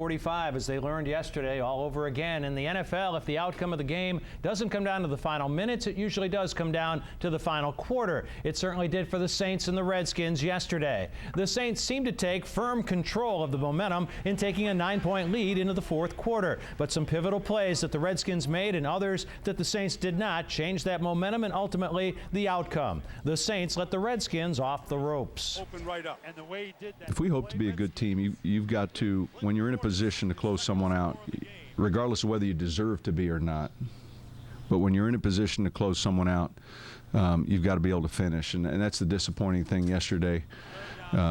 45, as they learned yesterday, all over again. In the NFL, if the outcome of the game doesn't come down to the final minutes, it usually does come down to the final quarter. It certainly did for the Saints and the Redskins yesterday. The Saints seemed to take firm control of the momentum in taking a 9-point lead into the fourth quarter. But some pivotal plays that the Redskins made and others that the Saints did not changed that momentum and ultimately the outcome. The Saints let the Redskins off the ropes. Open right up. And the way he did that, if we hope to be a good team, you've got to, when you're in a position to close someone out, regardless of whether you deserve to be or not, but when you're in a position to close someone out, you've got to be able to finish, and that's the disappointing thing yesterday,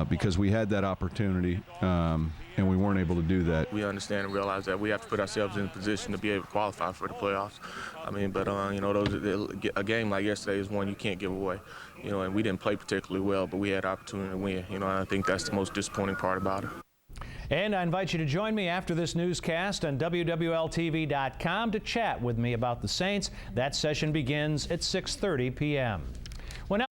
because we had that opportunity and we weren't able to do that. We understand and realize that we have to put ourselves in a position to be able to qualify for the playoffs. I mean, but you know, a game like yesterday is one you can't give away. You know, and we didn't play particularly well, but we had opportunity to win. You know, and I think that's the most disappointing part about it. And I invite you to join me after this newscast on WWLTV.com to chat with me about the Saints. That session begins at 6:30 p.m. Well, now,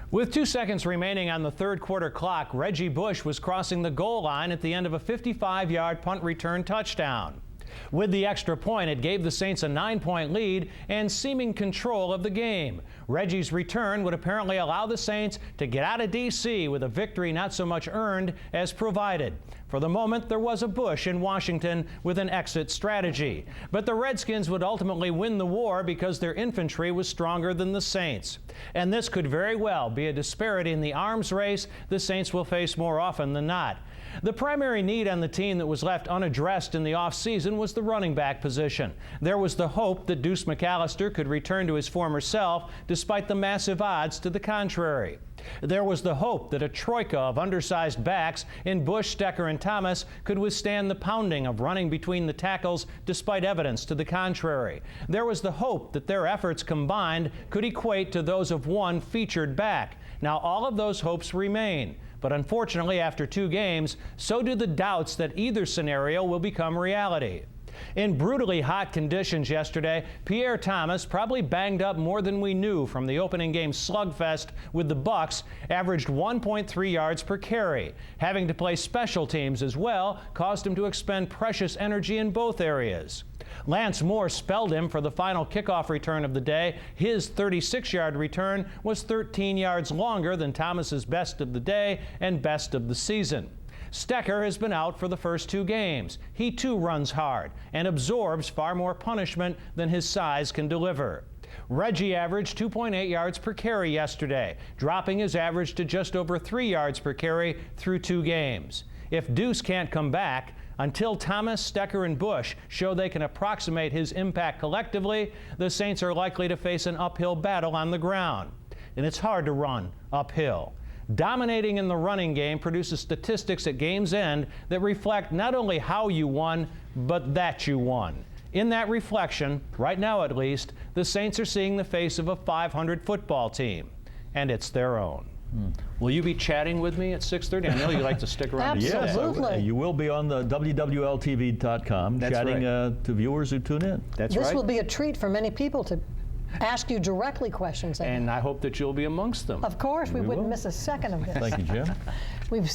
with 2 seconds remaining on the third quarter clock, Reggie Bush was crossing the goal line at the end of a 55-yard punt return touchdown. With the extra point, it gave the Saints a 9-point lead and seeming control of the game. Reggie's return would apparently allow the Saints to get out of D.C. with a victory not so much earned as provided. For the moment, there was a Bush in Washington with an exit strategy. But the Redskins would ultimately win the war because their infantry was stronger than the Saints. And this could very well be a disparity in the arms race the Saints will face more often than not. The primary need on the team that was left unaddressed in the offseason was the running back position. There was the hope that Deuce McAllister could return to his former self despite the massive odds to the contrary. There was the hope that a troika of undersized backs in Bush, Stecker, and Thomas could withstand the pounding of running between the tackles despite evidence to the contrary. There was the hope that their efforts combined could equate to those of one featured back. Now, all of those hopes remain. But unfortunately, after 2 games, so do the doubts that either scenario will become reality. In brutally hot conditions yesterday, Pierre Thomas, probably banged up more than we knew from the opening game slugfest with the Bucs, averaged 1.3 yards per carry. Having to play special teams as well caused him to expend precious energy in both areas. Lance Moore spelled him for the final kickoff return of the day. His 36-yard return was 13 yards longer than Thomas's best of the day and best of the season. Stecker has been out for the first 2 games. He too runs hard and absorbs far more punishment than his size can deliver. Reggie averaged 2.8 yards per carry yesterday, dropping his average to just over 3 yards per carry through 2 games. If Deuce can't come back, until Thomas, Stecker, and Bush show they can approximate his impact collectively, the Saints are likely to face an uphill battle on the ground. And it's hard to run uphill. Dominating in the running game produces statistics at game's end that reflect not only how you won, but that you won. In that reflection, right now at least, the Saints are seeing the face of a 500 football team, and it's their own. Will you be chatting with me at 6:30? I know you like to stick around. Absolutely. Yes, you will be on the WWLTV.com chatting right. to viewers who tune in. That's right. This will be a treat for many people to ask you directly questions. And I hope that you'll be amongst them. Of course, we wouldn't miss a second of this. Thank you, Jim. We've